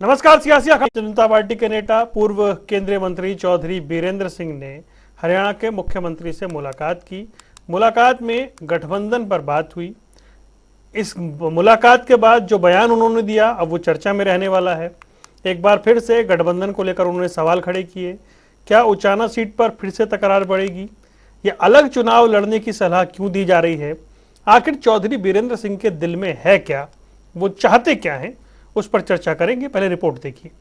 नमस्कार। सियासी अखाड़ा जनता पार्टी के नेता पूर्व केंद्रीय मंत्री चौधरी बीरेंद्र सिंह ने हरियाणा के मुख्यमंत्री से मुलाकात की। मुलाकात में गठबंधन पर बात हुई। इस मुलाकात के बाद जो बयान उन्होंने दिया अब वो चर्चा में रहने वाला है। एक बार फिर से गठबंधन को लेकर उन्होंने सवाल खड़े किए। क्या उचाना सीट पर फिर से तकरार बढ़ेगी? ये अलग चुनाव लड़ने की सलाह क्यों दी जा रही है? आखिर चौधरी बीरेंद्र सिंह के दिल में है क्या? वो चाहते क्या हैं? उस पर चर्चा करेंगे। पहले रिपोर्ट देखिए।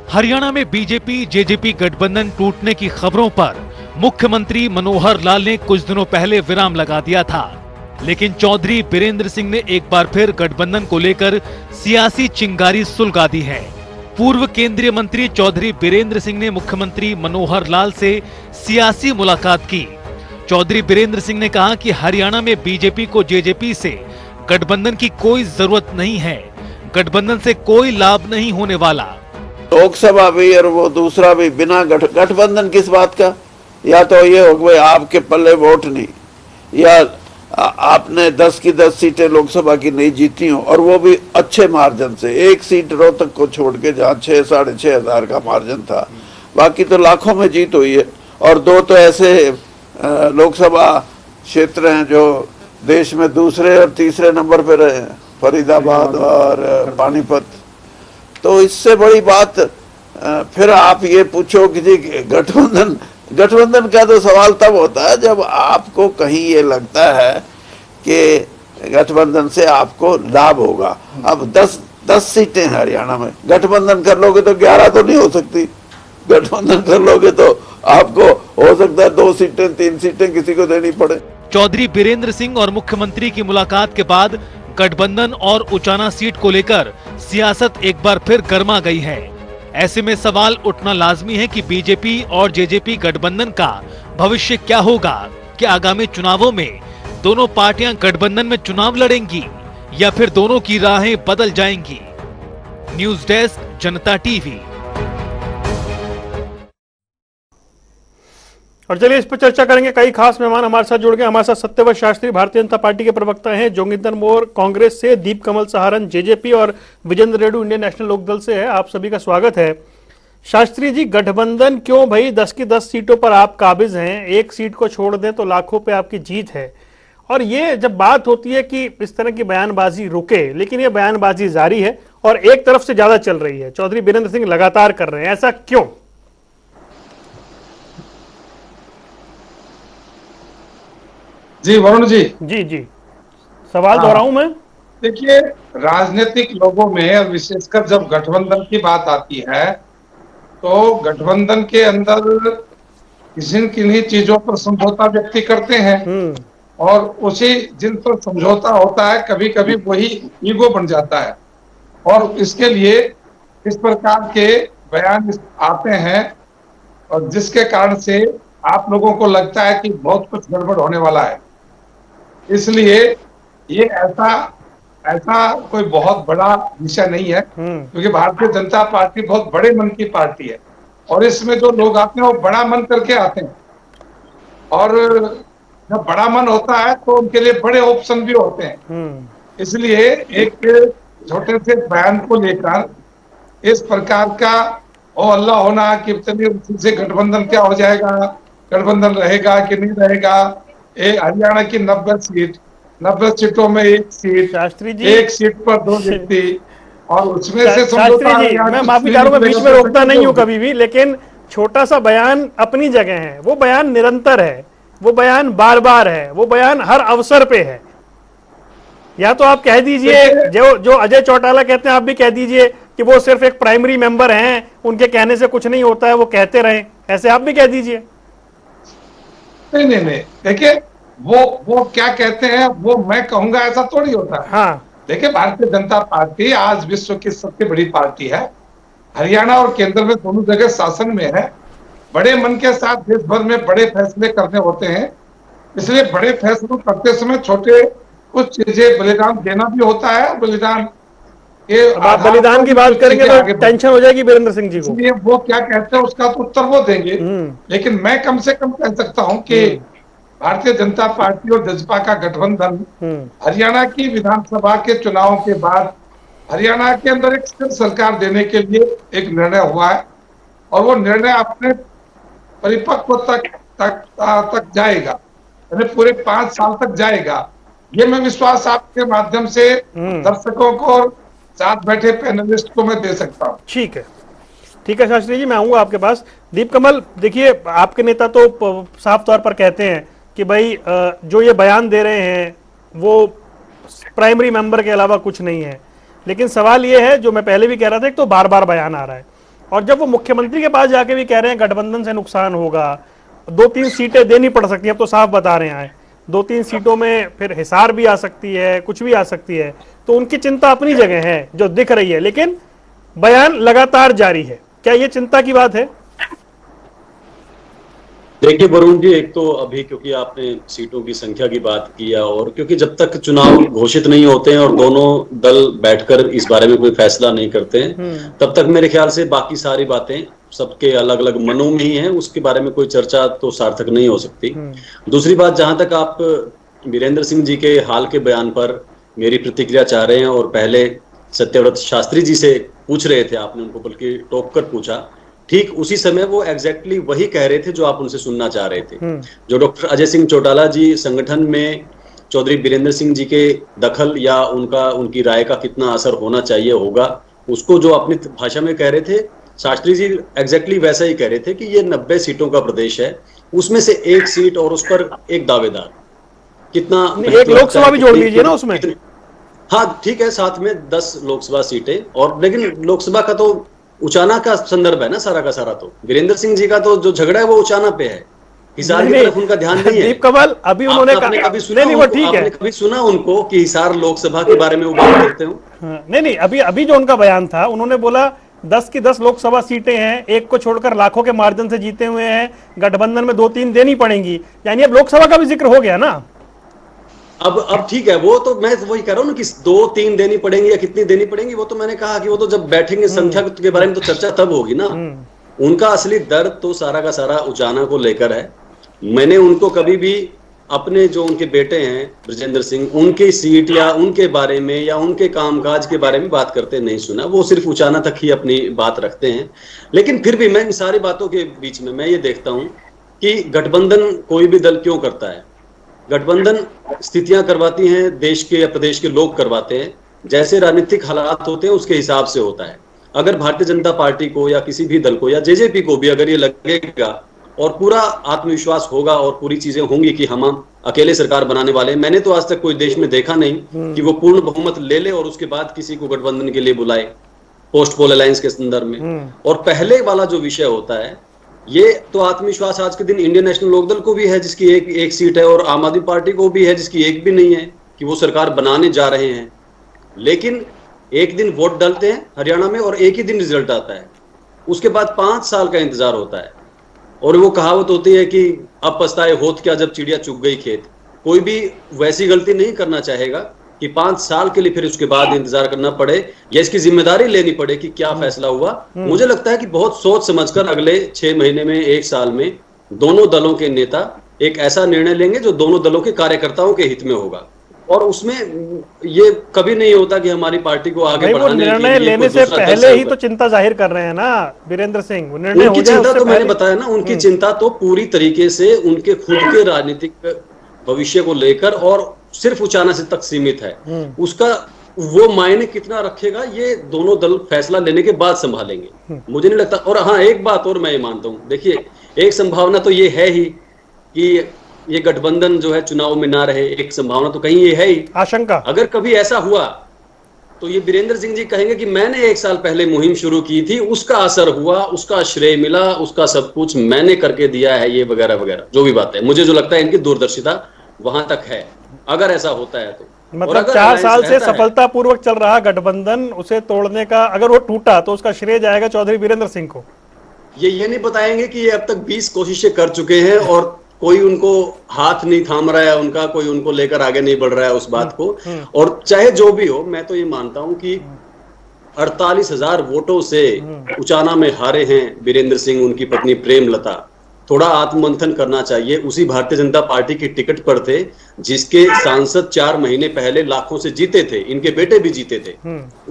हरियाणा में बीजेपी जेजेपी गठबंधन टूटने की खबरों पर मुख्यमंत्री मनोहर लाल ने कुछ दिनों पहले विराम लगा दिया था, लेकिन चौधरी बीरेंद्र सिंह ने एक बार फिर गठबंधन को लेकर सियासी चिंगारी सुलगा दी है। पूर्व केंद्रीय मंत्री चौधरी बीरेंद्र सिंह ने मुख्यमंत्री मनोहर लाल से सियासी मुलाकात की। चौधरी बीरेंद्र सिंह ने कहा कि हरियाणा में बीजेपी को जेजेपी से गठबंधन की कोई जरूरत नहीं है, गठबंधन से कोई लाभ नहीं होने वाला। लोकसभा भी और वो दूसरा भी बिना गठबंधन किस बात का? या तो ये हो गए आपके पल्ले वोट नहीं, या आपने 10 की 10 सीटें लोकसभा की नहीं जीती हो, और वो भी अच्छे मार्जिन से। एक सीट रोहतक को छोड़ के जहाँ 6-6.5 हजार का मार्जिन था, बाकी तो लाखों में जीत हुई है। और दो तो ऐसे लोकसभा क्षेत्र हैं जो देश में दूसरे और तीसरे नंबर पे रहे हैं, फरीदाबाद और पानीपत। तो इससे बड़ी बात फिर आप ये पूछो कि जी गठबंधन का तो सवाल तब होता है जब आपको कहीं ये लगता है कि गठबंधन से आपको लाभ होगा। अब 10 सीटें हरियाणा में, गठबंधन कर लोगे तो 11 तो नहीं हो सकती। गठबंधन कर लोगे तो आपको हो सकता है 2 सीटें 3 सीटें किसी को देनी पड़े। चौधरी बीरेंद्र सिंह और मुख्यमंत्री की मुलाकात के बाद गठबंधन और उचाना सीट को लेकर सियासत एक बार फिर गर्मा गई है। ऐसे में सवाल उठना लाजमी है कि बीजेपी और जेजेपी गठबंधन का भविष्य क्या होगा? क्या आगामी चुनावों में दोनों पार्टियां गठबंधन में चुनाव लड़ेंगी या फिर दोनों की राहें बदल जाएंगी? न्यूज डेस्क, जनता टीवी। और चलिए इस पर चर्चा करेंगे। कई खास मेहमान हमारे साथ जुड़ गए। हमारे साथ सत्यव्रत शास्त्री भारतीय जनता पार्टी के प्रवक्ता हैं, जोगिंदर मोर कांग्रेस से, दीप कमल सहारन जेजेपी और विजेंद्र रेड्डी इंडियन नेशनल लोकदल से है। आप सभी का स्वागत है। शास्त्री जी, गठबंधन क्यों भाई? 10 की 10 सीटों पर आप काबिज हैं, एक सीट को छोड़ दें तो लाखों पे आपकी जीत है। और ये जब बात होती है कि इस तरह की बयानबाजी रुके, लेकिन ये बयानबाजी जारी है और एक तरफ से ज्यादा चल रही है। चौधरी बीरेंद्र सिंह लगातार कर रहे हैं, ऐसा क्यों? जी वरुण जी। जी सवाल दोहराऊं मैं? देखिए, राजनीतिक लोगों में और विशेषकर जब गठबंधन की बात आती है तो गठबंधन के अंदर किसी न किन्हीं चीजों पर समझौता व्यक्ति करते हैं और उसी जिन पर समझौता होता है कभी कभी वही ईगो बन जाता है और इसके लिए इस प्रकार के बयान आते हैं और जिसके कारण से आप लोगों को लगता है कि बहुत कुछ गड़बड़ होने वाला है। इसलिए ये ऐसा कोई बहुत बड़ा विषय नहीं है, क्योंकि भारतीय जनता पार्टी बहुत बड़े मन की पार्टी है और इसमें जो लोग आते हैं वो बड़ा मन करके आते हैं। और जब बड़ा मन होता है तो उनके लिए बड़े ऑप्शन भी होते हैं। इसलिए एक छोटे से बयान को लेकर इस प्रकार का ओ अल्लाह होना कि से गठबंधन क्या हो जाएगा, गठबंधन रहेगा कि नहीं रहेगा। हरियाणा की 90 सीटों में एक सीट, शास्त्री जी, एक सीट पर 2 व्यक्ति और उसमें से शास्त्री जी, मैं माफी चाह रहा हूं, मैं बीच में रोकता नहीं हूं कभी भी, लेकिन छोटा सा बयान अपनी जगह है। वो बयान निरंतर है, वो बयान बार बार है, वो बयान हर अवसर पे है। या तो आप कह दीजिए जो अजय चौटाला कहते हैं, आप भी कह दीजिए कि वो सिर्फ एक प्राइमरी मेंबर हैं, उनके कहने से कुछ नहीं होता है, वो कहते रहे, ऐसे आप भी कह दीजिए। नहीं, देखिए वो क्या कहते हैं वो मैं कहूंगा ऐसा थोड़ी होता है। हाँ, देखिए, भारतीय जनता पार्टी आज विश्व की सबसे बड़ी पार्टी है। हरियाणा और केंद्र में दोनों जगह शासन में है। बड़े मन के साथ देश भर में बड़े फैसले करने होते हैं, इसलिए बड़े फैसलों करते समय छोटे कुछ चीजें बलिदान देना भी होता है। बलिदान आप बलिदान की बात करेंगे तो टेंशन हो जाएगी बीरेंद्र सिंह जी को। इसलिए वो क्या कहते हैं उसका तो उत्तर वो देंगे, लेकिन मैं कम से कम कह सकता हूं कि भारतीय जनता पार्टी और जसपा का गठबंधन हम्म। हरियाणा की विधानसभा के चुनाव के बाद हरियाणा के अंदर एक स्थिर सरकार देने के लिए एक निर्णय हुआ है, और वो निर्णय अपने परिपक्व तक जाएगा, यानी पूरे 5 साल तक जाएगा। ये मैं विश्वास आपके माध्यम से दर्शकों को और साथ बैठे पैनलिस्ट को मैं दे सकता हूँ। ठीक है शास्त्री जी, मैं आऊंगा आपके पास। दीप कमल, देखिए आपके नेता तो साफ तौर पर कहते हैं कि भाई जो ये बयान दे रहे हैं वो प्राइमरी मेंबर के अलावा कुछ नहीं है, लेकिन सवाल ये है जो मैं पहले भी कह रहा था, एक तो बार बार बयान आ रहा है, और जब वो मुख्यमंत्री के पास जाके भी कह रहे हैं गठबंधन से नुकसान होगा, 2-3 सीटें देनी पड़ सकती हैं, अब तो साफ बता रहे हैं 2-3 सीटों में फिर हिसार भी आ सकती है, कुछ भी आ सकती है, तो उनकी चिंता अपनी जगह है जो दिख रही है, लेकिन बयान लगातार जारी है। क्या ये चिंता की बात है? देखिए वरुण जी, एक तो अभी क्योंकि आपने सीटों की संख्या की बात किया, और क्योंकि जब तक चुनाव घोषित नहीं होते हैं और दोनों दल बैठकर इस बारे में कोई फैसला नहीं करते हैं, तब तक मेरे ख्याल से बाकी सारी बातें सबके अलग अलग मनों में ही हैं, उसके बारे में कोई चर्चा तो सार्थक नहीं हो सकती। दूसरी बात, जहां तक आप वीरेंद्र सिंह जी के हाल के बयान पर मेरी प्रतिक्रिया चाह रहे हैं, और पहले सत्यव्रत शास्त्री जी से पूछ रहे थे, आपने उनको बल्कि टोक कर पूछा, ठीक उसी समय वो एग्जैक्टली वही कह रहे थे जो आप उनसे सुनना चाह रहे थे। जो डॉक्टर अजय सिंह चौटाला जी संगठन में चौधरी वीरेंद्र सिंह जी के दखल या उनकी राय का कितना असर होना चाहिए होगा, उसको जो अपनी भाषा में कह रहे थे, शास्त्री जी एग्जैक्टली वैसा ही कह रहे थे कि ये 90 सीटों का प्रदेश है, उसमें से 1 सीट और उस पर एक दावेदार, कितना एक लोकसभा भी जोड़ लीजिए ना उसमें। हाँ ठीक है, साथ में 10 लोकसभा सीटें, और लेकिन लोकसभा का तो उचाना का संदर्भ है ना सारा का सारा। तो वीरेंद्र सिंह जी का तो जो झगड़ा है वो उचाना पे है, हिसार की तरफ उनका ध्यान नहीं है। दीप कमल, अभी उन्होंने कभी सुना उनको कि हिसार लोकसभा के बारे में वो बात करते हो? नहीं, अभी जो उनका बयान था, उन्होंने बोला 10 की 10 लोकसभा सीटें हैं, एक को छोड़कर लाखों के मार्जिन से जीते हुए हैं, गठबंधन में 2-3 देनी पड़ेंगी, यानी अब लोकसभा का भी जिक्र हो गया ना। अब ठीक है, वो तो मैं वही कह रहा हूँ ना कि 2-3 देनी पड़ेंगी या कितनी देनी पड़ेंगी, वो तो मैंने कहा कि वो तो जब बैठेंगे संख्या के बारे में तो चर्चा तब होगी ना। उनका असली दर्द तो सारा का सारा उचाना को लेकर है। मैंने उनको कभी भी अपने जो उनके बेटे हैं ब्रजेंद्र सिंह, उनकी सीट या उनके बारे में या उनके कामकाज के बारे में बात करते नहीं सुना। वो सिर्फ उचाना तक ही अपनी बात रखते हैं। लेकिन फिर भी मैं इन सारी बातों के बीच में मैं ये देखता हूं कि गठबंधन कोई भी दल क्यों करता है। गठबंधन स्थितियां करवाती हैं, देश के या प्रदेश के लोग करवाते हैं, जैसे राजनीतिक हालात होते हैं उसके हिसाब से होता है। अगर भारतीय जनता पार्टी को या किसी भी दल को या जेजेपी को भी अगर ये लगेगा और पूरा आत्मविश्वास होगा और पूरी चीजें होंगी कि हम अकेले सरकार बनाने वाले हैं, मैंने तो आज तक कोई देश में देखा नहीं कि वो पूर्ण बहुमत ले ले और उसके बाद किसी को गठबंधन के लिए बुलाए पोस्ट पोल अलायंस के संदर्भ में। और पहले वाला जो विषय होता है, ये तो आत्मविश्वास आज के दिन इंडियन नेशनल लोकदल को भी है जिसकी एक सीट है, और आम आदमी पार्टी को भी है जिसकी एक भी नहीं है, कि वो सरकार बनाने जा रहे हैं। लेकिन एक दिन वोट डालते हैं हरियाणा में और एक ही दिन रिजल्ट आता है, उसके बाद 5 साल का इंतजार होता है। और वो कहावत होती है कि अब पछताए होत क्या जब चिड़िया चुग गई खेत। कोई भी वैसी गलती नहीं करना चाहेगा कि 5 साल के लिए फिर उसके बाद इंतजार करना पड़े या इसकी जिम्मेदारी लेनी पड़े कि क्या फैसला हुआ। मुझे लगता है कि बहुत सोच समझकर अगले 6 महीने में, 1 साल में दोनों दलों के नेता एक ऐसा निर्णय लेंगे जो दोनों दलों के कार्यकर्ताओं के हित में होगा। और उसमें ये कभी नहीं होता कि हमारी पार्टी को आगे बढ़ाने के लिए निर्णय लेने से पहले ही तो चिंता जाहिर कर रहे हैं ना वीरेंद्र सिंह। उनकी चिंता तो मैंने बताया ना, उनकी चिंता तो पूरी तरीके से उनके खुद के राजनीतिक भविष्य को लेकर और सिर्फ उचाना से तक सीमित है। उसका वो मायने कितना रखेगा ये दोनों दल फैसला लेने के बाद संभालेंगे, मुझे नहीं लगता। और हाँ, एक बात और मैं मानता हूँ, देखिए एक संभावना तो ये है ही कि ये गठबंधन जो है चुनाव में ना रहे, एक संभावना तो कहीं ये है ही, आशंका। अगर कभी ऐसा हुआ तो ये वीरेंद्र सिंह जी कहेंगे कि मैंने 1 साल पहले मुहिम शुरू की थी, उसका असर हुआ, उसका श्रेय मिला, उसका सब कुछ मैंने करके दिया है, ये वगैरह वगैरह जो भी बात है। मुझे जो लगता है इनकी दूरदर्शिता वहां तक है, अगर ऐसा होता है तो। मतलब 4 साल से सफलतापूर्वक चल रहा गठबंधन, उसे तोड़ने का अगर वो टूटा तो उसका श्रेय जाएगा चौधरी वीरेंद्र सिंह को। ये नहीं बताएंगे कि ये अब तक 20 कोशिशें कर चुके हैं और कोई उनको हाथ नहीं थाम रहा है उनका, कोई उनको लेकर आगे नहीं बढ़ रहा है उस बात को। और चाहे जो भी हो, मैं तो ये मानता हूं कि 48,000 वोटों से उचाना में हारे हैं वीरेंद्र सिंह, उनकी पत्नी प्रेमलता, थोड़ा आत्ममंथन करना चाहिए। उसी भारतीय जनता पार्टी की टिकट पर थे जिसके सांसद 4 महीने पहले लाखों से जीते थे, इनके बेटे भी जीते थे।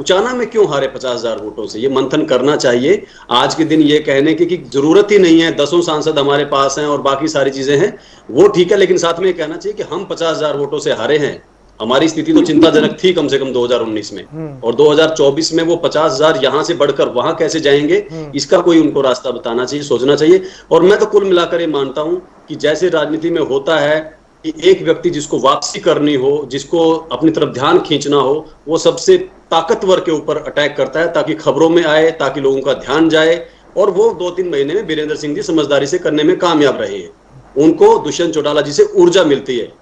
उचाना में क्यों हारे 50,000 वोटों से? ये मंथन करना चाहिए। आज के दिन ये कहने की कि जरूरत ही नहीं है, 10 सांसद हमारे पास हैं और बाकी सारी चीजें हैं, वो ठीक है, लेकिन साथ में ये कहना चाहिए कि हम 50,000 वोटों से हारे हैं। हमारी स्थिति तो चिंताजनक थी कम से कम 2019 में, और 2024 में वो 50,000 यहां से बढ़कर वहां कैसे जाएंगे, इसका कोई उनको रास्ता बताना चाहिए, सोचना चाहिए। और मैं तो कुल मिलाकर ये मानता हूं कि जैसे राजनीति में होता है कि एक व्यक्ति जिसको वापसी करनी हो, जिसको अपनी तरफ ध्यान खींचना हो, वो सबसे ताकतवर के ऊपर अटैक करता है ताकि खबरों में आए, ताकि लोगों का ध्यान जाए। और वो 2-3 महीने में वीरेंद्र सिंह जी समझदारी से करने में कामयाब रहे हैं। उनको दुष्यंत चौटाला जी से ऊर्जा मिलती है,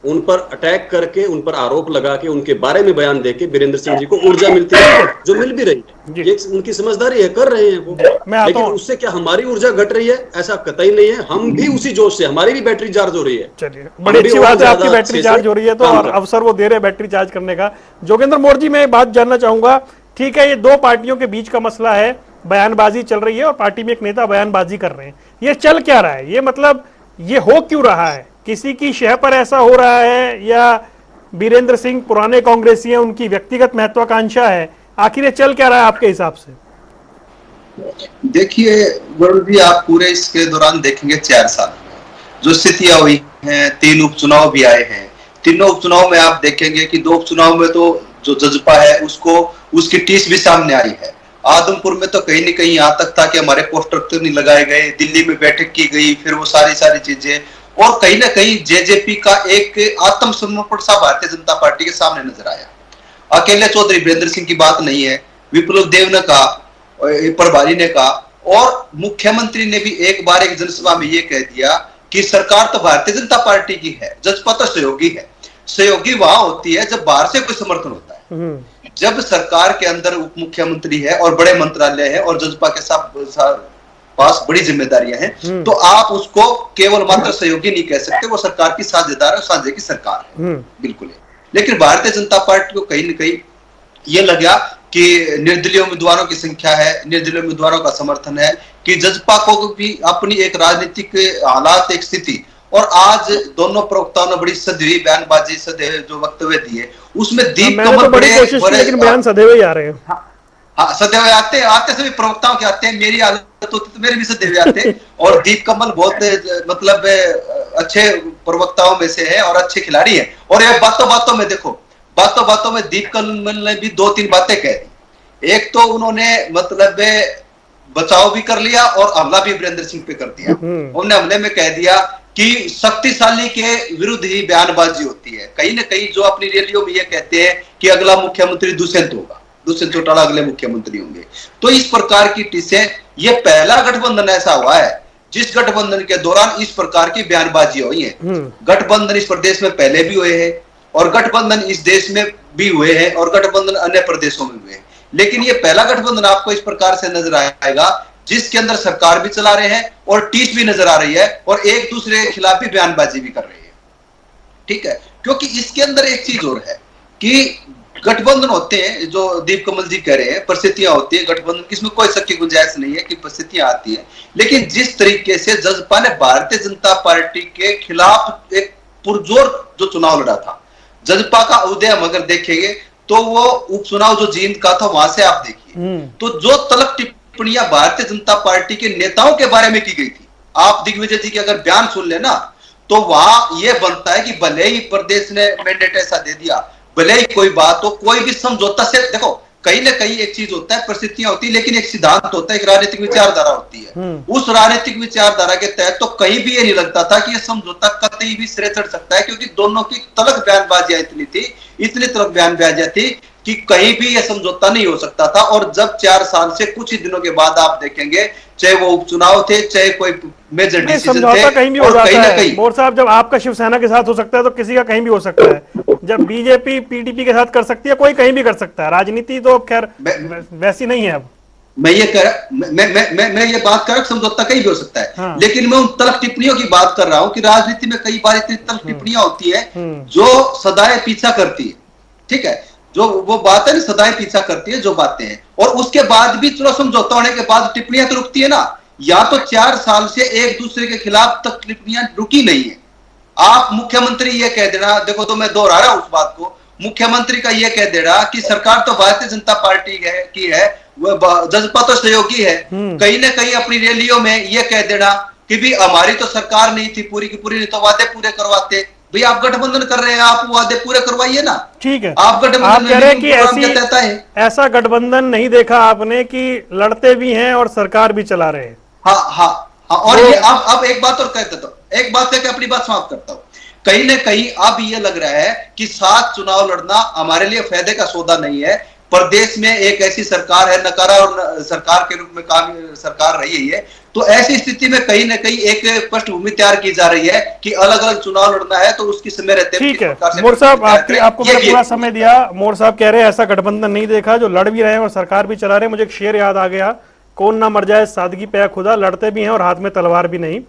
उन पर अटैक करके, उन पर आरोप लगा के, उनके बारे में बयान देके वीरेंद्र सिंह जी को ऊर्जा मिलती है, जो मिल भी रही है। ये उनकी समझदारी है, कर रहे हैं वो। लेकिन उससे क्या हमारी ऊर्जा घट रही है? ऐसा कतई नहीं है। हम भी उसी जोश से, हमारी भी बैटरी चार्ज हो रही है। चलिए, बड़ी अच्छी बात है, आपकी बैटरी चार्ज हो रही है तो, और अवसर वो दे रहे बैटरी चार्ज करने का। जोगेंद्र मौर्य जी, मैं एक बात जानना चाहूंगा, ठीक है, ये 2 पार्टियों के बीच का मसला है, बयानबाजी चल रही है और पार्टी में एक नेता बयानबाजी कर रहे हैं, ये चल क्या रहा है? ये मतलब ये हो क्यों रहा है? किसी की शह पर ऐसा हो रहा है, या वीरेंद्र सिंह पुराने कांग्रेसी हैं, उनकी व्यक्तिगत महत्वाकांक्षा है? आखिर ये चल क्या रहा है आपके हिसाब से? देखिए वरुण जी, आप पूरे इसके दौरान देखेंगे 4 साल जो स्थितियां हुई हैं, 3 उपचुनाव भी आए हैं। तीनों उपचुनाव में आप देखेंगे कि 2 उपचुनाव में तो जो जजपा है उसको उसकी टीस भी सामने आई है। आदमपुर में तो कहीं न कहीं यहाँ तक था कि हमारे पोस्टर तो नहीं लगाए गए, दिल्ली में बैठक की गई, फिर वो सारी चीजें, और कहीं ना कहीं जेजेपी का एक आत्मसमर्पण सा भारतीय जनता पार्टी के सामने नजर आया। अकेले चौधरी वीरेंद्र सिंह की बात नहीं है, विप्लव देव ने कहा, प्रभारी ने कहा, और मुख्यमंत्री ने भी एक बार एक जनसभा में ये कह दिया कि सरकार तो भारतीय जनता पार्टी की है, जजपा तो सहयोगी है। सहयोगी वहां होती है जब बाहर से कोई समर्थन होता है। जब सरकार के अंदर उप मुख्यमंत्री है और बड़े मंत्रालय है और जजपा के साथ पास बड़ी जिम्मेदारियां हैं, तो आप उसको केवल मात्र सहयोगी नहीं कह सकते, वो सरकार की साझेदार और साझे की सरकार है, बिल्कुल है। लेकिन भारतीय जनता पार्टी को कहीं न कहीं ये लगा कि निर्दलीय उम्मीदवारों की संख्या है, निर्दलीय उम्मीदवारों का समर्थन है, कि जजपा को भी अपनी एक राजनीतिक हालात, एक स्थिति, और आज दोनों प्रवक्ताओं ने बड़ी सदैव बयानबाजी, सदैव जो वक्तव्य दिए, उसमें दीप कमल बड़े लेकिन बयान सदैव ही आ रहे हैं। हाँ, सदैव आते सभी प्रवक्ताओं के आते हैं, मेरी आदत होती तो मेरे भी सदैव आते। और दीप कमल बहुत मतलब अच्छे प्रवक्ताओं में से है और अच्छे खिलाड़ी है। और ये बातों में देखो, बातों में दीप कमल ने भी 2-3 बातें कह दी। एक तो उन्होंने मतलब बचाव भी कर लिया और हमला भी वीरेंद्र सिंह पे कर दिया। उन्होंने हमले में कह दिया कि शक्तिशाली के विरुद्ध ही बयानबाजी होती है। कहीं ना कहीं जो अपनी रैलियों में ये कहते हैं कि अगला मुख्यमंत्री दुष्यंत होगा, दुष्यंत चौटाला अगले मुख्यमंत्री होंगे। तो इस प्रकार की टीसें, ये पहला गठबंधन ऐसा हुआ है जिस गठबंधन के दौरान इस प्रकार की बयानबाजी हुई है। गठबंधन इस प्रदेश में पहले भी हुए हैं और गठबंधन इस देश में भी हुए हैं और गठबंधन अन्य प्रदेशों में हुए हैं, लेकिन ये पहला गठबंधन आपको इस प्रकार से नजर आएगा जिसके अंदर सरकार भी चला रहे हैं और टीस भी नजर आ रही है और एक दूसरे के खिलाफ भी बयानबाजी भी कर रही है। ठीक है, क्योंकि इसके अंदर एक चीज और है कि गठबंधन होते हैं, जो दीप कमल जी कह रहे हैं, परिस्थितियां होती है गठबंधन, इसमें कोई शक की गुंजाइश नहीं है कि परिस्थितियां आती है। लेकिन जिस तरीके से जजपा ने भारतीय जनता पार्टी के खिलाफ एक पुरजोर जो चुनाव लड़ा था, जजपा का उदय हम अगर देखेंगे तो वो उपचुनाव जो जींद का था वहां से आप देखिए तो जो तलक टिप्पणियां भारतीय जनता पार्टी के नेताओं के बारे में की गई थी, आप दिग्विजय जी के अगर बयान सुन लेना तो वहां यह बनता है कि भले ही प्रदेश ने मैंडेट ऐसा दे दिया, भले ही कोई बात हो, कोई भी समझौता से, देखो कहीं ना कहीं एक चीज होता है, परिस्थितियां होती है, लेकिन एक सिद्धांत होता है, एक राजनीतिक विचारधारा होती है। उस राजनीतिक विचारधारा के तहत तो कहीं भी ये नहीं लगता था कि ये समझौता कतई भी सिरे चढ़ सकता है, क्योंकि दोनों की तलक बयानबाजियां इतनी थी, इतनी तलक बयानबाजियां थी कि कहीं भी ये समझौता नहीं हो सकता था। और जब 4 साल से कुछ ही दिनों के बाद आप देखेंगे, चाहे वो उपचुनाव थे, चाहे कोई मेजर डिसीजन थे, समझौता कहीं भी हो जाता है। मोर साहब, जब आपका शिवसेना के साथ हो सकता है तो किसी का कहीं भी हो सकता है। जब बीजेपी पीडीपी के साथ कर सकती है, कोई कहीं भी कर सकता है। राजनीति तो खैर वैसी नहीं है। अब मैं ये बात कर, समझौता कहीं भी हो सकता है। हाँ। लेकिन मैं उन तलख टिप्पणियों की बात कर रहा हूं कि राजनीति में कई बार इतनी तलख टिप्पणियां होती है जो सदाएं पीछा करती है। ठीक है, जो वो बात है ना, सदाएं पीछा करती है जो बातें हैं, और उसके बाद भी चलो समझौता होने के बाद टिप्पणियां तो रुकती है ना। या तो 4 साल से एक दूसरे के खिलाफ तक टिप्पणियां रुकी नहीं है। आप मुख्यमंत्री ये कह देना, देखो तो मैं दोहरा रहा हूं उस बात को, मुख्यमंत्री का ये कह देना कि सरकार तो भारतीय जनता पार्टी की है, जजपा तो सहयोगी है, कहीं ना कहीं अपनी रैलियों में ये कह देना कि भी हमारी तो सरकार नहीं थी पूरी की पूरी, नहीं तो वादे पूरे करवाते। भाई आप गठबंधन कर रहे हैं, आप वादे पूरे करवाइए ना। ठीक है, आप गठबंधन कह रहे हैं कि ऐसा गठबंधन नहीं देखा आपने कि लड़ते भी हैं और सरकार भी चला रहे हैं। हाँ, और ये अब एक बात और कह देता हूं, एक बात कह के अपनी बात समाप्त करता हूं। कहीं ना कहीं अब ये लग रहा है कि साथ चुनाव लड़ना हमारे लिए फायदे का सौदा नहीं है। प्रदेश में एक ऐसी सरकार है, नकारा और सरकार के रूप में काम सरकार रही है, तो ऐसी स्थिति में कहीं ना कहीं एक पृष्ठभूमि तैयार की जा रही है कि अलग अलग चुनाव लड़ना है तो उसकी समय रहते। ठीक है मोर साहब, आपको मैंने पूरा समय दिया। मोर साहब कह रहे हैं ऐसा गठबंधन नहीं देखा, जो लड़ भी रहे हैं और सरकार भी चला रहे हैं। मुझे एक शेर याद आ गया, कौन ना मर जाए सादगी पे खुदा, लड़ते भी हैं और हाथ में तलवार भी नहीं।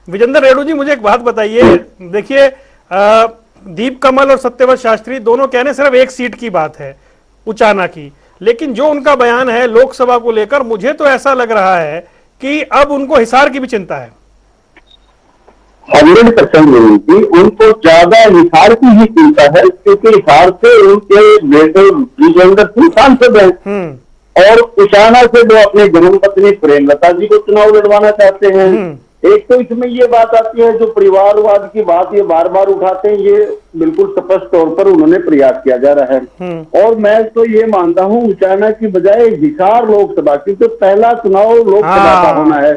विजेंद्र रेणु जी, मुझे एक बात बताइए, देखिए दीप कमल और सत्यव्रत शास्त्री दोनों कहने सिर्फ एक सीट की बात है, उचाना की, लेकिन जो उनका बयान है लोकसभा को लेकर, मुझे तो ऐसा लग रहा है कि अब उनको हिसार की भी चिंता है। 100% उनको ज्यादा हिसार की ही चिंता है, क्योंकि हिसार से उनके बेटे विजेंद्र सिंह सांसद हैं और उचाना से वो अपने धर्मपत्नी प्रेमलता जी को चुनाव लड़वाना चाहते हैं। एक तो इसमें ये बात आती है, जो परिवारवाद की बात ये बार बार उठाते हैं, ये बिल्कुल स्पष्ट तौर पर उन्होंने प्रयास किया जा रहा है। और मैं तो ये मानता हूं उचाना की बजाय हिसार लोकसभा, क्योंकि पहला चुनाव लोकसभा का होना है,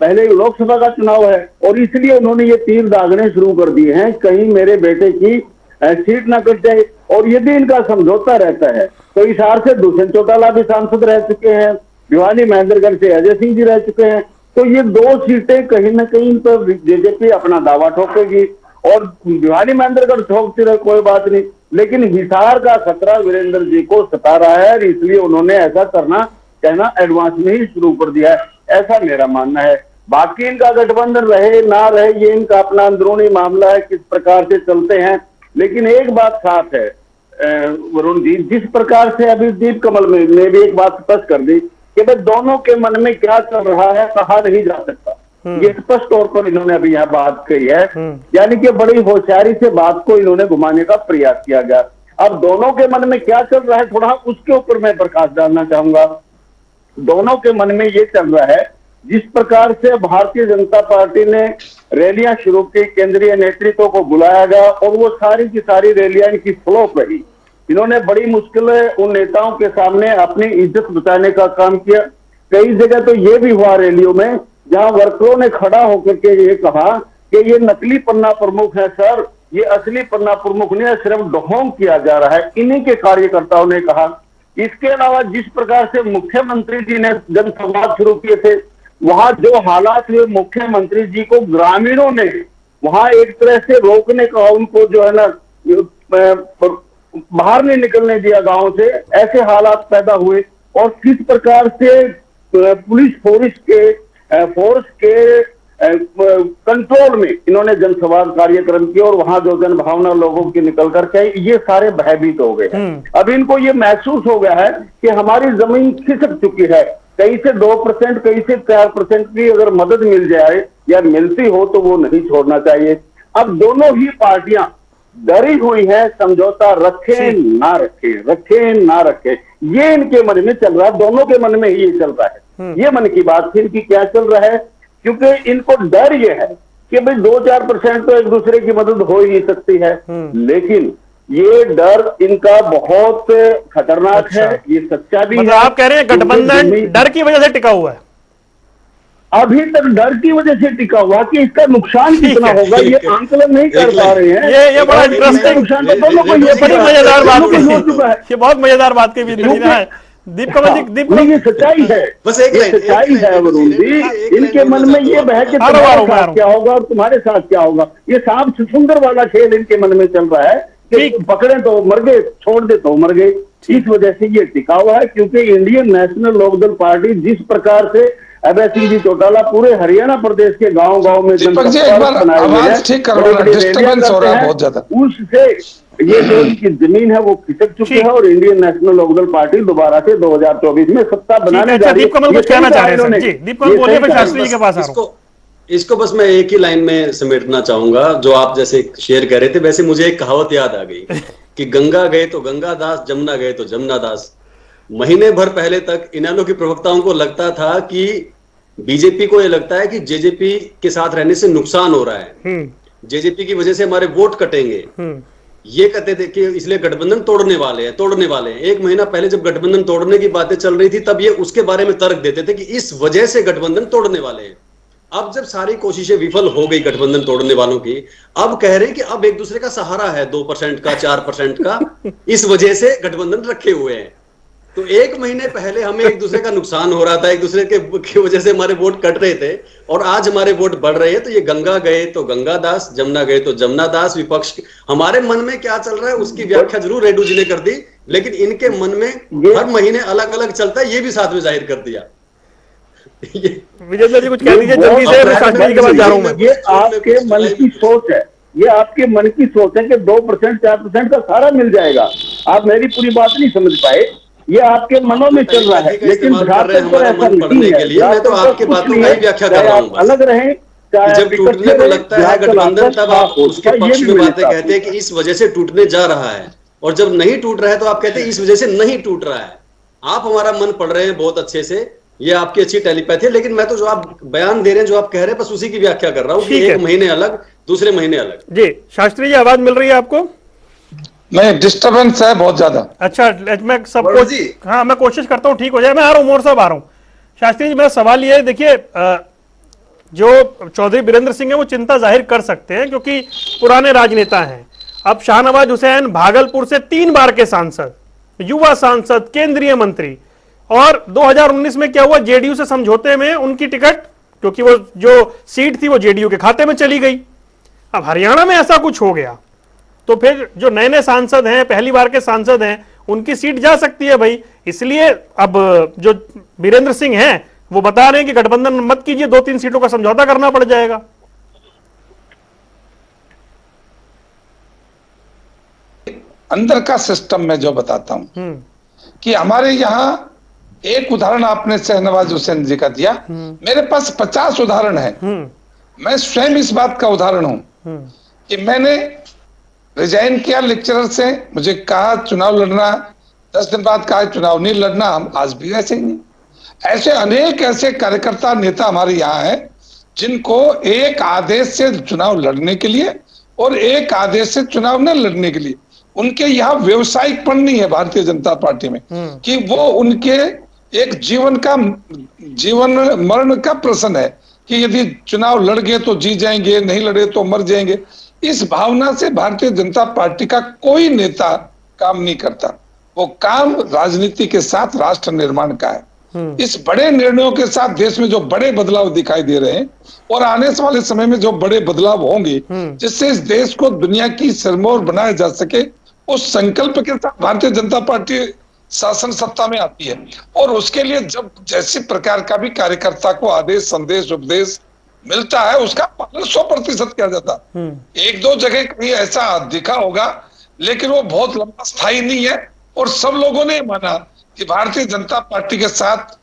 पहले लोकसभा का चुनाव है, और इसलिए उन्होंने ये तीर दागने शुरू कर दिए हैं, कहीं मेरे बेटे की सीट ना कट जाए। और यदि इनका समझौता रहता है तो हिसार से दुष्यंत चौटाला भी सांसद रह चुके हैं, भिवानी महेंद्रगढ़ से अजय सिंह जी रह चुके हैं, तो ये 2 सीटें कहीं ना कहीं पर बीजेपी अपना दावा ठोकेगी। और भिवानी महेंद्रगढ़ ठोकती रहे कोई बात नहीं, लेकिन हिसार का खतरा वीरेंद्र जी को सता रहा है, इसलिए उन्होंने ऐसा कहना एडवांस में ही शुरू कर दिया है, ऐसा मेरा मानना है। बाकी इनका गठबंधन रहे ना रहे ये इनका अपना अंदरूनी मामला है, किस प्रकार से चलते हैं। लेकिन एक बात साफ है वरुण जी, जिस प्रकार से अभी दीप कमल ने भी एक बात स्पष्ट कर दी कि भाई दोनों के मन में क्या चल रहा है कहा नहीं जा सकता। ये स्पष्ट तौर पर इन्होंने अभी यहाँ बात कही है, यानी कि बड़ी होशियारी से बात को इन्होंने घुमाने का प्रयास किया गया। अब दोनों के मन में क्या चल रहा है, थोड़ा उसके ऊपर मैं प्रकाश डालना चाहूंगा। दोनों के मन में ये चल रहा है, जिस प्रकार से भारतीय जनता पार्टी ने रैलियां शुरू की, केंद्रीय नेतृत्व को बुलाया गया और वो सारी की सारी रैलियां इनकी फ्लॉप रही। इन्होंने बड़ी मुश्किल उन नेताओं के सामने अपनी इज्जत बचाने का काम किया। कई जगह तो ये भी हुआ रैलियों में, जहां वर्करों ने खड़ा होकर के ये कहा कि ये नकली पन्ना प्रमुख है सर, ये असली पन्ना प्रमुख नहीं है, सिर्फ ढोंग किया जा रहा है, इन्हीं के कार्यकर्ताओं ने कहा। इसके अलावा जिस प्रकार से मुख्यमंत्री जी ने जनसंवाद शुरू किए थे, वहां जो हालात हुए, मुख्यमंत्री जी को ग्रामीणों ने वहां एक तरह से रोकने का, उनको जो है ना बाहर नहीं निकलने दिया गांव से, ऐसे हालात पैदा हुए। और किस प्रकार से पुलिस फोर्स के कंट्रोल में इन्होंने जनसंवाद कार्यक्रम किया और वहां जो जनभावना लोगों की निकल करके, ये सारे भयभीत हो गए। अब इनको ये महसूस हो गया है कि हमारी जमीन खिसक चुकी है, कहीं से 2%, कहीं से 4% की अगर मदद मिल जाए या मिलती हो तो वो नहीं छोड़ना चाहिए। अब दोनों ही पार्टियां डरी हुई है, समझौता रखे ना रखे, ये इनके मन में चल रहा है, दोनों के मन में ही ये चल रहा है। ये मन की बात थी कि क्या चल रहा है, क्योंकि इनको डर ये है कि भाई 2-4% तो एक दूसरे की मदद हो ही नहीं सकती है, लेकिन ये डर इनका बहुत खतरनाक है, ये सच्चा भी है। आप कह रहे हैं गठबंधन डर की वजह से टिका हुआ है, अभी तक डर की वजह से टिका हुआ, कि इसका नुकसान कितना होगा ये आंकलन नहीं कर पा रहे हैं। ये बड़ा इंटरेस्टिंग नुकसान तो दोनों को, ये बड़ी मजेदार बात हो चुका है, ये बहुत मजेदार बात की भी है। दीप कमल, ये सच्चाई है, बस एक सच्चाई है वरुण जी। इनके मन में ये बह कि तुम्हारे साथ क्या होगा और तुम्हारे साथ क्या होगा, ये सांप सुंदर वाला खेल इनके मन में चल रहा है कि पकड़े तो मर गए, छोड़ दे तो मर गए। इस वजह से ये टिका हुआ है, क्योंकि इंडियन नेशनल लोकदल पार्टी जिस प्रकार से अभय सिंह जी चौटाला पूरे हरियाणा प्रदेश के गांव-गांव में दीपक जी एक बार आवाज ठीक करवाना, डिस्टर्बेंस हो रहा है बहुत ज्यादा। उससे ये जो इनकी जमीन है वो खिसक चुकी है और इंडियन नेशनल लोकदल पार्टी दोबारा से 2024 में सत्ता बनाने जा रही है। दीप कमल कुछ कहना चाह रहे हैं जी, दीप कमल बोलिए, मैं शास्त्री जी के पास आ रहा हूं। इसको बस मैं एक ही लाइन में समेटना चाहूंगा, जो आप जैसे शेयर कर रहे थे, वैसे मुझे एक कहावत याद आ गई कि गंगा गए तो गंगा दास, जमुना गए तो जमुना दास। महीने भर पहले तक इनेलो के प्रवक्ताओं को लगता था कि बीजेपी को यह लगता है कि जेजेपी के साथ रहने से नुकसान हो रहा है, जेजेपी की वजह से हमारे वोट कटेंगे, ये कहते थे कि इसलिए गठबंधन तोड़ने वाले हैं। एक महीना पहले जब गठबंधन तोड़ने की बातें चल रही थी तब ये उसके बारे में तर्क देते थे कि इस वजह से गठबंधन तोड़ने वाले हैं। अब जब सारी कोशिशें विफल हो गई गठबंधन तोड़ने वालों की, अब कह रहे हैं कि अब एक दूसरे का सहारा है 2% का, 4% का, इस वजह से गठबंधन रखे हुए हैं। तो एक महीने पहले हमें एक दूसरे का नुकसान हो रहा था, एक दूसरे की वजह से हमारे वोट कट रहे थे, और आज हमारे वोट बढ़ रहे हैं। तो ये गंगा गए तो गंगा दास, जमुना गए तो जमुना दास। विपक्ष हमारे मन में क्या चल रहा है उसकी व्याख्या जरूर रेड्डू जी ने कर दी, लेकिन इनके मन में हर महीने अलग अलग चलता है, ये भी साथ में जाहिर कर दिया। विजेंद्र जी कुछ कह दीजिए जल्दी से, मैं शास्त्री जी के पास जा रहा हूं। ये आपके मन की सोच है, ये आपके मन की सोच है कि 2% 4% का सारा मिल जाएगा। आप मेरी पूरी बात नहीं समझ पाए, ये आपके मनों में चल रहा है, लेकिन झारखंड पर ऐसा नहीं है। मैं तो आपकी बातों का ही व्याख्या कर रहा हूं, अलग रहे जब टूटने को लगता है गठबंधन तब आप उसके पक्ष में बातें कहते हैं कि इस वजह से टूटने जा रहा है, और जब नहीं टूट रहा है तो आप कहते हैं इस वजह से नहीं टूट रहा है। आप हमारा मन पढ़ रहे हैं बहुत अच्छे से, ये आपकी अच्छी टेलीपैथी है, लेकिन मैं तो जो आप बयान दे रहे हैं, जो आप कह रहे हैं, बस उसी की व्याख्या कर रहा हूं कि एक महीने अलग, दूसरे महीने अलग। जी शास्त्री जी, आवाज मिल रही है आपको? नहीं, डिस्टर्बेंस है बहुत ज्यादा। अच्छा, मैं सबको, हाँ मैं कोशिश करता हूँ ठीक हो जाए। मैं आ रहा हूँ, मोर साहब आ रहा हूँ। शास्त्री जी, मेरा सवाल ये है, देखिए जो चौधरी बीरेंद्र सिंह है वो चिंता जाहिर कर सकते हैं क्योंकि पुराने राजनेता हैं। अब शाहनवाज हुसैन भागलपुर से 3 बार के सांसद, युवा सांसद, केंद्रीय मंत्री, और 2019 में क्या हुआ, जेडीयू से समझौते में उनकी टिकट, क्योंकि वो जो सीट थी वो जेडीयू के खाते में चली गई। अब हरियाणा में ऐसा कुछ हो गया तो फिर जो नए नए सांसद हैं, पहली बार के सांसद हैं, उनकी सीट जा सकती है भाई। इसलिए अब जो बीरेंद्र सिंह हैं वो बता रहे हैं कि गठबंधन मत कीजिए, 2-3 सीटों का समझौता करना पड़ जाएगा। अंदर का सिस्टम में जो बताता हूं कि हमारे यहाँ एक उदाहरण आपने शहनवाज हुसैन जी का दिया, मेरे पास 50 उदाहरण है। मैं स्वयं इस बात का उदाहरण हूं कि मैंने रिजाइन किया लेक्चरर से, मुझे कहा चुनाव लड़ना, 10 दिन बाद कहा चुनाव नहीं लड़ना, हम आज भी ऐसे ही। ऐसे अनेक ऐसे कार्यकर्ता नेता हमारे यहाँ हैं जिनको एक आदेश से चुनाव लड़ने के लिए और एक आदेश से चुनाव न लड़ने के लिए, उनके यहाँ व्यवसायिकपन नहीं है भारतीय जनता पार्टी में कि वो उनके एक जीवन मरण का प्रश्न है कि यदि चुनाव लड़ गए तो जी जाएंगे, नहीं लड़े तो मर जाएंगे। इस भावना से भारतीय जनता पार्टी का कोई नेता काम नहीं करता। वो काम राजनीति के साथ राष्ट्र निर्माण का है। इस बड़े निर्णयों के साथ देश में जो बड़े बदलाव दिखाई दे रहे हैं और आने वाले समय में जो बड़े बदलाव होंगे जिससे इस देश को दुनिया की सिरमौर बनाया जा सके, उस संकल्प के साथ भारतीय जनता पार्टी शासन सत्ता में आती है। और उसके लिए जब जैसे प्रकार का भी कार्यकर्ता को आदेश, संदेश, उपदेश मिलता है उसका पालन 100% किया जाता। 1-2 जगह कहीं ऐसा दिखा होगा, लेकिन वो बहुत लंबा स्थायी नहीं है। और सब लोगों ने माना कि भारतीय जनता पार्टी के साथ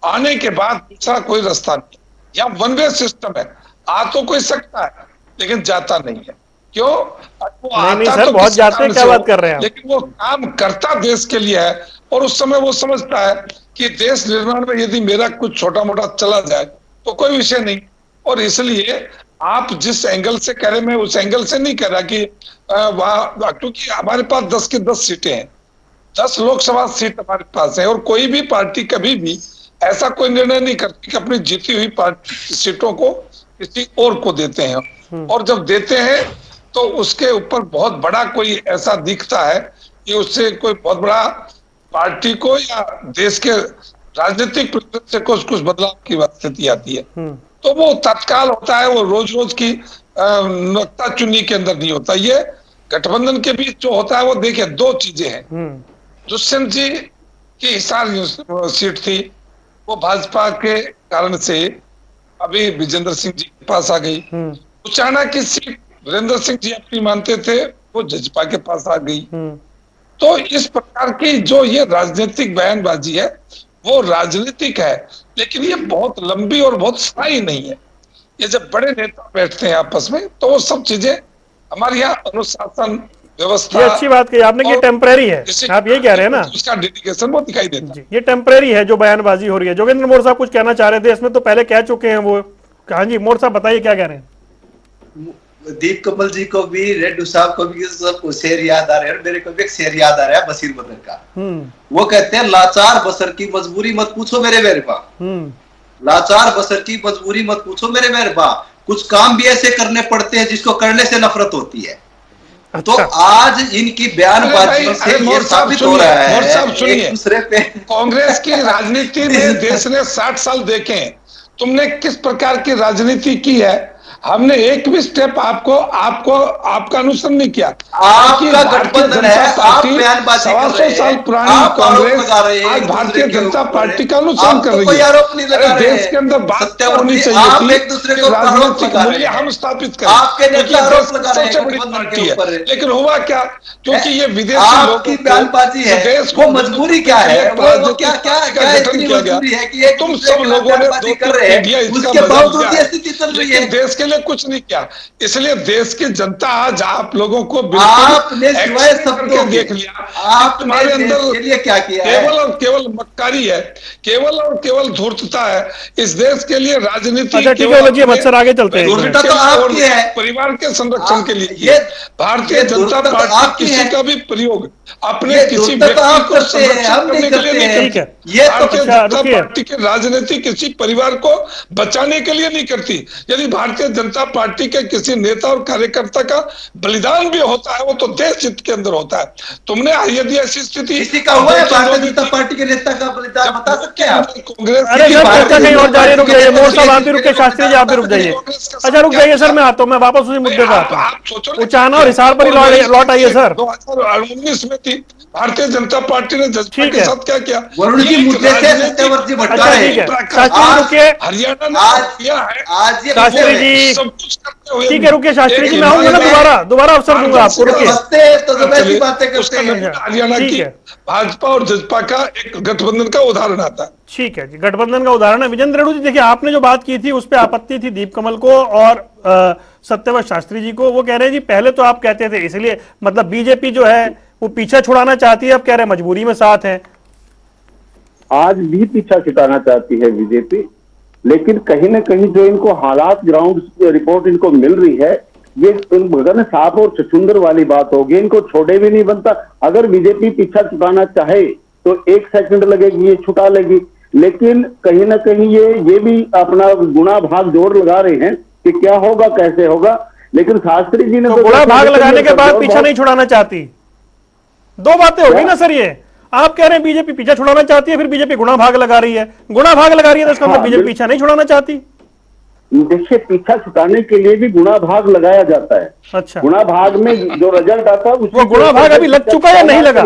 आने के बाद दूसरा कोई रास्ता नहीं। यहाँ वन वे सिस्टम है, आ तो कोई सकता है लेकिन जाता नहीं है। क्यों? वो आता सर, तो बहुत जाते हैं, क्या बात कर रहे हैं, लेकिन वो काम करता देश के लिए है। और उस समय वो समझता है कि देश निर्माण में यदि मेरा कुछ छोटा मोटा चला जाए तो कोई विषय नहीं। और इसलिए आप जिस एंगल से कह रहे, मैं उस एंगल से नहीं कह रहा कि वहां, क्योंकि हमारे पास 10 की 10 सीटें हैं, 10 लोकसभा सीट हमारे पास है। और कोई भी पार्टी कभी भी ऐसा कोई निर्णय नहीं करती कि अपनी जीती हुई पार्टी सीटों को किसी और को देते हैं। और जब देते हैं तो उसके ऊपर बहुत बड़ा कोई ऐसा दिखता है कि उससे कोई बहुत बड़ा पार्टी को या देश के राजनीतिक से कुछ बदलाव की स्थिति आती है। तो वो तत्काल होता है, वो रोज रोज की नुक्ता चुन्नी के अंदर नहीं होता। ये गठबंधन के बीच जो होता है वो देखिए 2 चीजें हैं। दुष्यंत जी की हिसार सीट थी, वो भाजपा के कारण से अभी विजेंद्र सिंह जी के पास आ गई। उचाना की सीट वीरेंद्र सिंह जी अपनी मानते थे, वो जजपा के पास आ गई। तो इस प्रकार की जो ये राजनीतिक बयानबाजी है वो राजनीतिक है, लेकिन ये बहुत लंबी और बहुत स्थायी नहीं है। ये जब बड़े नेता बैठते हैं आपस में तो वो सब चीजें हमारे यहाँ अनुशासन व्यवस्था, ये अच्छी बात कही आपने कि ये टेम्परेरी है, आप यही कह रहे हैं ना, उसका डेडिकेशन वो दिखाई देता जी, ये टेम्परेरी है जो बयानबाजी हो रही है। जोगेंद्र मोर साहब कुछ कहना चाह रहे थे, इसमें तो पहले कह चुके हैं वो। हाँ जी मोर साहब बताइए क्या कह रहे हैं। दीप कमल जी को भी, रेड्डू साहब को भी सबको शेर याद आ रहे हैं, मेरे को भी एक शेर याद आ रहा है बशीर बदर का। वो कहते हैं लाचार बसर की मजबूरी मत पूछो मेरे मेहरबा, लाचार बसर की मजबूरी मत पूछो मेरे मेहरबा, कुछ काम भी ऐसे करने पड़ते हैं जिसको करने से नफरत होती है। अच्छा। तो आज इनकी बयानबाजियों से ये साबित हो रहा है एक दूसरे पे। कांग्रेस की राजनीति में देश ने 60 साल देखे, तुमने किस प्रकार की राजनीति की है, हमने एक भी स्टेप आपका अनुसरण नहीं किया। आपका गठबंधन है, आप बयानबाजी कर रहे हैं, 125 साल पुरानी कांग्रेस आज भारतीय जनता पार्टी का अनुसरण कर रही है। आरोप नहीं लगा रहे हैं, देश के अंदर बात होनी चाहिए आप थी, एक दूसरे को राजनीतिक मूल्य हम स्थापित करें। आपके नेता आरोप लगा रहे हैं सबसे बड़ी गठबंधन पार्टी के है, ऊपर। लेकिन हुआ क्या, क्योंकि ये विदेशी आपकी बयानबाजी है, वो मजबूरी क्या है, वो क्या इतनी मजबूरी है कि एक तुम सब लोगों ने कर रहे हैं, उसके बावजूद ये स्थिति चल रही है। देश के लिए कुछ नहीं किया, इसलिए देश की जनता आज आप लोगों को आपने सिवाय शब्दों के देख लिया, आपने तुम्हारे अंदर के लिए क्या किया है? केवल और केवल मक्कारी है, केवल और केवल धूर्तता है। इस देश के लिए राजनीति अच्छा ठीक है लगिए मत्सर आगे चलते हैं। धूर्तता तो आपकी है, परिवार के संरक्षण के लिए ये भारतीय जनता पार्टी किसी का भी प्रयोग अपने किसी व्यक्ति को संरक्षण करने के लिए नहीं करती। ये भारतीय जनता पार्टी की राजनीति किसी परिवार को बचाने के लिए नहीं करती। यदि भारतीय जनता पार्टी के किसी नेता और कार्यकर्ता का बलिदान भी होता है वो तो देश हित के अंदर होता है। तुमने यदि ऐसी स्थिति किसी का हुआ है भारतीय जनता पार्टी के नेता का बलिदान बता सकते हैं आप? कांग्रेस अरे सर चर्चा कहीं और जा रही है, रुक जाइए मोर साहब आप भी रुके, शास्त्री जी आप भी रुक जाइए। अच्छा रुक जाइए सर, मैं आता हूँ, मैं वापस उसी मुद्दे पर आता हूँ। उचाना और हिसार पर ही लौट आइए सर। 2019 में थी भारतीय जनता पार्टी ने जजपा के साथ क्या किया, वरुण जी मुद्दे से सत्यवर्ती भटका रहे हैं। शास्त्री जी रुकिए, हरियाणा ने किया है आज ये शास्त्री जी सब कुछ करते हुए ठीक है रुकिए, शास्त्री जी मैं आऊंगा ना, दोबारा अवसर दूंगा आपको, रुकिए। तो जब ऐसी बातें करते हैं हरियाणा की भाजपा और जजपा का एक गठबंधन का उदाहरण आता है। ठीक है जी, गठबंधन का उदाहरण है। विजेंद्र रेड्डू जी देखिए, आपने जो बात की थी उस पर आपत्ति थी दीप कमल को और सत्यव्रत शास्त्री जी को। वो कह रहे हैं जी पहले तो आप कहते थे इसलिए मतलब बीजेपी जो है वो पीछा छुड़ाना चाहती है, अब कह रहे हैं मजबूरी में साथ है। आज भी पीछा छुटाना चाहती है बीजेपी, लेकिन कहीं ना कहीं जो इनको हालात ग्राउंड रिपोर्ट इनको मिल रही है ये गगन साफ और छछुंदर वाली बात होगी, इनको छोड़े भी नहीं बनता। अगर बीजेपी पीछा छुटाना चाहे तो 1 सेकंड लगेगी, ये छुटा लेगी, लेकिन कहीं ना कहीं ये भी अपना गुणा भाग जोड़ लगा रहे हैं कि क्या होगा कैसे होगा। लेकिन शास्त्री जी ने तो गुणा भाग लगाने के बाद पीछा नहीं छुड़ाना चाहती, दो बातें होगी ना सर। ये आप कह रहे हैं बीजेपी पीछा छुड़ाना चाहती है, फिर बीजेपी गुणा भाग लगा रही है, गुणा भाग लगा रही है तो इसका मतलब बीजेपी पीछा नहीं छुड़ाना चाहती। देखिए पीछा छुटाने के लिए भी गुणा भाग लगाया जाता है। अच्छा, गुणा भाग में जो रिजल्ट आता है वो गुणा भाग अभी लग चुका है या नहीं लगा?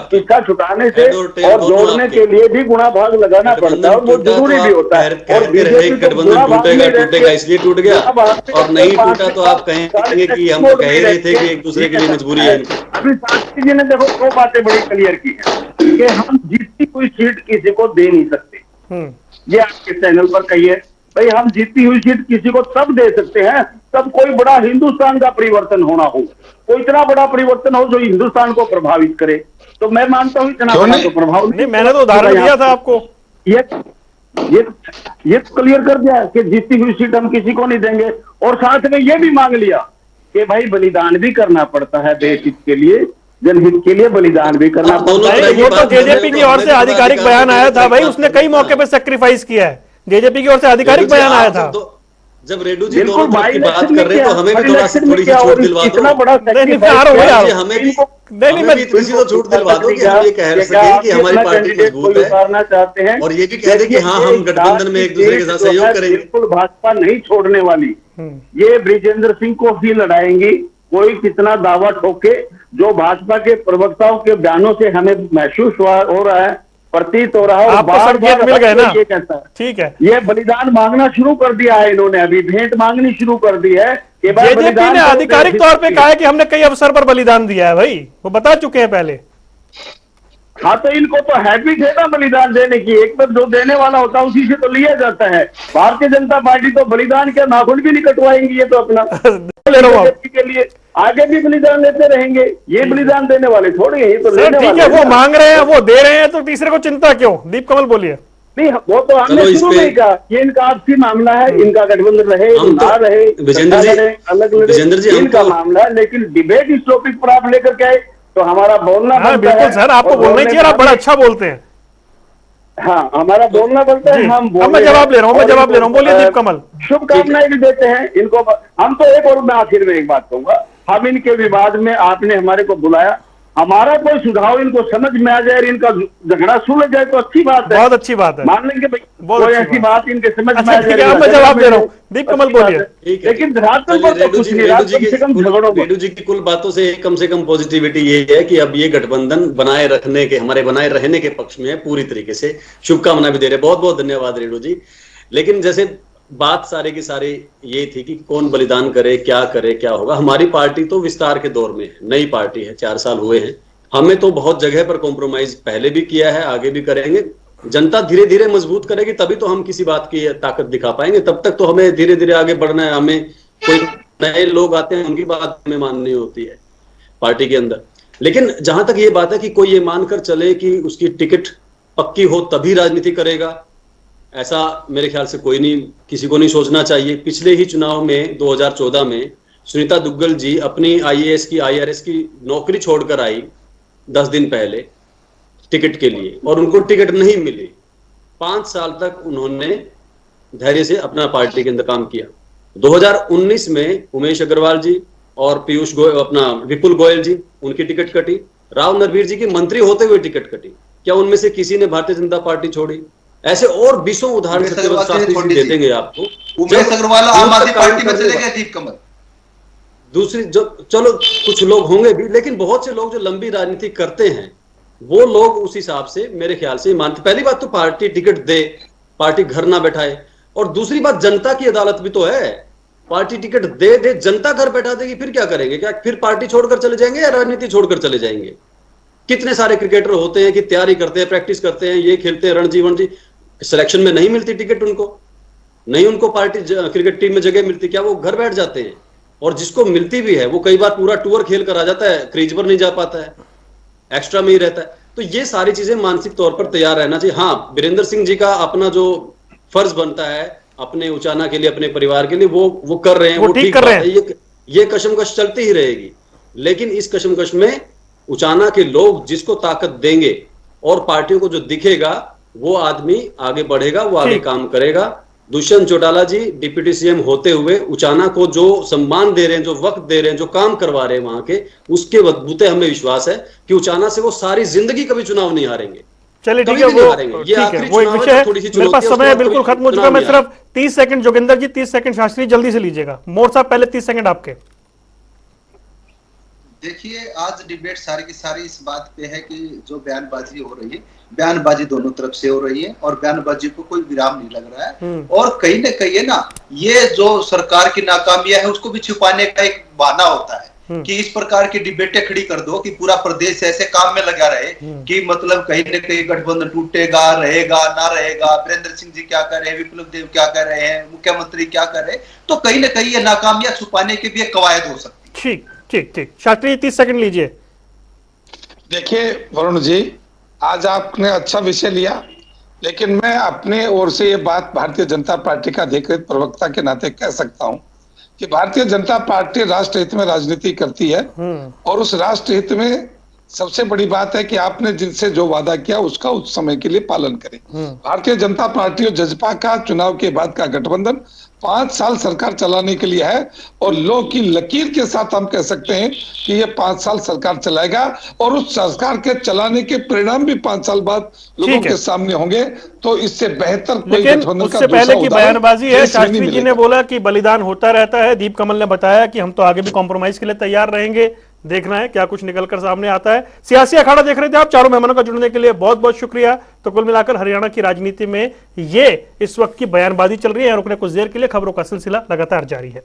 पीछा छुटाने से और जोड़ने के लिए भी गुणा भाग लगाना पड़ता है और वो जरूरी भी होता है। और गठबंधन टूटेगा इसलिए टूट गया, और नहीं टूटा तो आप कहेंगे कि हम तो कह ही रहे थे कि एक दूसरे के लिए मजबूरी है। अभी शास्त्री जी ने देखो 2 बातें बड़ी क्लियर की है कि हम जीतती हुई सीट किसी को दे नहीं सकते। ये आपके चैनल पर कहिए भाई, हम जीती हुई सीट किसी को तब दे सकते हैं तब कोई बड़ा हिंदुस्तान का परिवर्तन होना हो, कोई इतना बड़ा परिवर्तन हो जो हिंदुस्तान को प्रभावित करे। तो मैं मानता हूँ इतना बड़ा तो प्रभाव नहीं। मैंने तो उदाहरण दिया था आपको, ये क्लियर कर दिया कि जीती हुई सीट हम किसी को नहीं देंगे, और साथ में ये भी मांग लिया कि भाई बलिदान भी करना पड़ता है देश हित के लिए, जनहित के लिए बलिदान भी करना पड़ता है। वो तो जेजेपी की ओर से आधिकारिक बयान आया था भाई, उसने कई मौके पे सेक्रीफाइस किया है, जेजेपी की ओर से आधिकारिक बयान आया था। जब रेड्डू जी दोनों तरफ की बात कर रहे हैं तो हमें भी थोड़ी सी छूट दिलवा दो। इतना बड़ा हमें भी किसी को छूट दिलवा दो कि हम ये कह सकें कि हमारी पार्टी मजबूत है, और ये भी कह दें कि हाँ हम गठबंधन में एक दूसरे के साथ सहयोग करेंगे। बिल्कुल भाजपा नहीं छोड़ने वाली, ये ब्रिजेंद्र सिंह को ही लड़ाएंगी। कोई कितना दावा ठोके, जो भाजपा के प्रवक्ताओं के बयानों से हमें महसूस हो रहा है प्रतीत हो रहा है। और आपको बार संकेत बार मिल गए ना? ये कहता है, ठीक है। ये बलिदान मांगना शुरू कर दिया है इन्होंने, अभी भेंट मांगनी शुरू कर दी है। जेजेपी ने आधिकारिक तौर पे कहा है कि हमने कई अवसर पर बलिदान दिया है भाई, वो बता चुके हैं पहले। हाँ, तो इनको तो हैबिट है ना बलिदान देने की, एक बार जो देने वाला होता है उसी से तो लिया जाता है। भारतीय जनता पार्टी तो बलिदान के नाखून भी नहीं कटवाएंगी, ये तो अपना ले रहा हूं के लिए आगे भी बलिदान लेते रहेंगे। ये बलिदान देने वाले थोड़ी है, ये तो लेने ठीक वाले है। हैं वो ना। मांग रहे हैं, वो दे रहे हैं, तो तीसरे को चिंता क्यों? दीप कमल बोलिए। नहीं, वो तो हमने चलो इस शुरू पे- में कहा, ये इनका आपसी मामला है, इनका गठबंधन रहे हम तो- ना रहे, विजेंद्र जी- लड़े, अलग लड़े, विजेंद्र जी, हम इनका तो- मामला है। लेकिन डिबेट इस टॉपिक पर आप लेकर के आए तो हमारा बोलना हाँ बनता बिल्कुल है। सर, आपको और बोलना ही बोलने चाहिए, आप का- बड़ा अच्छा बोलते हैं। हाँ, हमारा बोलना बनता है, जी, हम अब मैं जवाब ले रहा हूँ, मैं जवाब ले रहा हूँ। बोलिए दीप कमल। शुभकामनाएं भी देते हैं इनको। हम तो एक और मैं आखिर में एक बात कहूंगा, हम इनके विवाद में आपने हमारे को बुलाया, हमारा कोई सुझाव इनको समझ में आ जाए, इनका झगड़ा सुलझ जाए तो अच्छी बात है, बहुत अच्छी बात है। मान लेंगे भाई, बहुत कोई अच्छी ऐसी बात। बात इनके समझ में अच्छा, आ ठीक है, जाए। अब मैं जवाब दे रहा हूँ। दीप कमल बोलिए। ठीक है। लेकिन धरातल चलिए, पर तो कुछ नहीं रहा, कम से कम झगड़ों को। रेणु जी की कुल बातों से कम पॉजिटिविटी ये है कि अब ये गठबंधन बनाए रखने के, हमारे बनाए रहने के पक्ष में है पूरी तरीके से। शुभकामनाएं भी दे रहे हैं। बहुत बहुत धन्यवाद रेणु जी। लेकिन जैसे बात सारे की सारी ये थी कि कौन बलिदान करे, क्या होगा। हमारी पार्टी तो विस्तार के दौर में है, नई पार्टी है, 4 साल हुए हैं। हमें तो बहुत जगह पर कॉम्प्रोमाइज पहले भी किया है, आगे भी करेंगे। जनता धीरे धीरे मजबूत करेगी तभी तो हम किसी बात की ताकत दिखा पाएंगे। तब तक तो हमें धीरे धीरे आगे बढ़ना है। हमें कोई नए लोग आते हैं, उनकी बात हमें माननी होती है पार्टी के अंदर। लेकिन जहां तक ये बात है कि कोई ये मानकर चले कि उसकी टिकट पक्की हो तभी राजनीति करेगा, ऐसा मेरे ख्याल से कोई नहीं, किसी को नहीं सोचना चाहिए। पिछले ही चुनाव में 2014 में सुनीता दुग्गल जी अपनी IAS की, IRS की नौकरी छोड़कर आई 10 दिन पहले टिकट के लिए, और उनको टिकट नहीं मिली। 5 साल तक उन्होंने धैर्य से अपना पार्टी के अंदर काम किया। 2019 में उमेश अग्रवाल जी और पीयूष गोयल, अपना विपुल गोयल जी, उनकी टिकट कटी। राव नरवीर जी की मंत्री होते हुए टिकट कटी। क्या उनमें से किसी ने भारतीय जनता पार्टी छोड़ी? ऐसे और 20 उदाहरण दे देंगे आपको। उमेश अग्रवाल आम आदमी पार्टी में चले गए, दीप कमल। दूसरी जो, चलो कुछ लोग होंगे भी, लेकिन बहुत से लोग जो लंबी राजनीति करते हैं वो लोग उस हिसाब से मेरे ख्याल से मानते। पहली बात तो पार्टी टिकट दे, पार्टी घर ना बैठाए। और दूसरी बात, जनता की अदालत भी तो है। पार्टी टिकट दे जनता घर बैठा देगी, फिर क्या करेंगे? क्या फिर पार्टी छोड़कर चले जाएंगे या राजनीति छोड़कर चले जाएंगे? कितने सारे क्रिकेटर होते हैं कि तैयारी करते हैं, प्रैक्टिस करते हैं, ये खेलते हैं रणजी वणजी, सिलेक्शन में नहीं मिलती टिकट उनको, नहीं उनको पार्टी क्रिकेट टीम में जगह मिलती, क्या वो घर बैठ जाते हैं? और जिसको मिलती भी है वो कई बार पूरा टूर खेल कर आ जाता है, क्रीज पर नहीं जा पाता है, एक्स्ट्रा में ही रहता है। तो ये सारी चीजें मानसिक तौर पर तैयार रहना चाहिए। हाँ, वीरेंद्र सिंह जी का अपना जो फर्ज बनता है अपने उचाना के लिए, अपने परिवार के लिए, वो कर रहे हैं, वो ठीक कर रहे हैं। ये कशमकश चलती ही रहेगी। लेकिन इस कशमकश में उचाना के लोग जिसको ताकत देंगे और पार्टियों को जो दिखेगा, वो आदमी आगे बढ़ेगा, वो आगे काम करेगा। दुष्यंत चौटाला जी डिप्टी CM होते हुए उचाना को जो सम्मान दे रहे हैं, जो वक्त दे रहे हैं, जो काम करवा रहे हैं वहां के, उसके बदबूते हमें विश्वास है कि उचाना से वो सारी जिंदगी कभी चुनाव नहीं हारेंगे। चलिए ठीक है, वो एक विषय है। मेरे पास समय बिल्कुल खत्म हो चुका है। मैं सिर्फ 30 सेकंड, जोगिंदर जी 30 सेकंड, शास्त्री जल्दी से लीजिएगा। मोर साहब पहले 30 सेकंड आपके। देखिए, आज डिबेट सारी की सारी इस बात पे है कि जो बयानबाजी हो रही है, बयानबाजी दोनों तरफ से हो रही है और बयानबाजी को कोई विराम नहीं लग रहा है। और कहीं ना कहीं है ना, ये जो सरकार की नाकामियां है उसको भी छुपाने का एक बहाना होता है कि इस प्रकार की डिबेटें खड़ी कर दो कि पूरा प्रदेश ऐसे काम में लगा रहे कि मतलब कहीं ना कहीं गठबंधन टूटेगा, रहेगा ना रहेगा, वीरेंद्र सिंह जी क्या कर रहे हैं, विप्लव देव क्या कर रहे हैं, मुख्यमंत्री क्या कर रहे हैं। तो कहीं ना कहीं ये नाकामियां छुपाने की भी एक कवायद हो सकती है। ठीक ठीक ठीक, शास्त्री 30 सेकंड लीजिए। देखिए वरुण जी, आज आपने अच्छा विषय लिया, लेकिन मैं अपने ओर से ये बात भारतीय जनता पार्टी का अधिकृत प्रवक्ता के नाते कह सकता हूं कि भारतीय जनता पार्टी राष्ट्र हित में राजनीति करती है और उस राष्ट्र हित में सबसे बड़ी बात है कि आपने जिनसे जो वादा किया उसका उस समय के लिए पालन करें। भारतीय जनता पार्टी और जजपा का चुनाव के बाद का गठबंधन 5 साल सरकार चलाने के लिए है और लोग की लकीर के साथ हम कह सकते हैं कि ये 5 साल सरकार चलाएगा और उस सरकार के चलाने के परिणाम भी 5 साल बाद लोगों के सामने होंगे। तो इससे बेहतर कोई गठबंधन का उससे पहले की बयानबाजी है, शास्त्री जी ने बोला कि बलिदान होता रहता है। दीप कमल ने बताया कि हम तो आगे भी कॉम्प्रोमाइज के लिए तैयार रहेंगे। देखना है क्या कुछ निकलकर सामने आता है। सियासी अखाड़ा देख रहे थे आप। चारों मेहमानों का जुड़ने के लिए बहुत बहुत शुक्रिया। तो कुल मिलाकर हरियाणा की राजनीति में ये इस वक्त की बयानबाजी चल रही है। रुकने कुछ देर के लिए, खबरों का सिलसिला लगातार जारी है।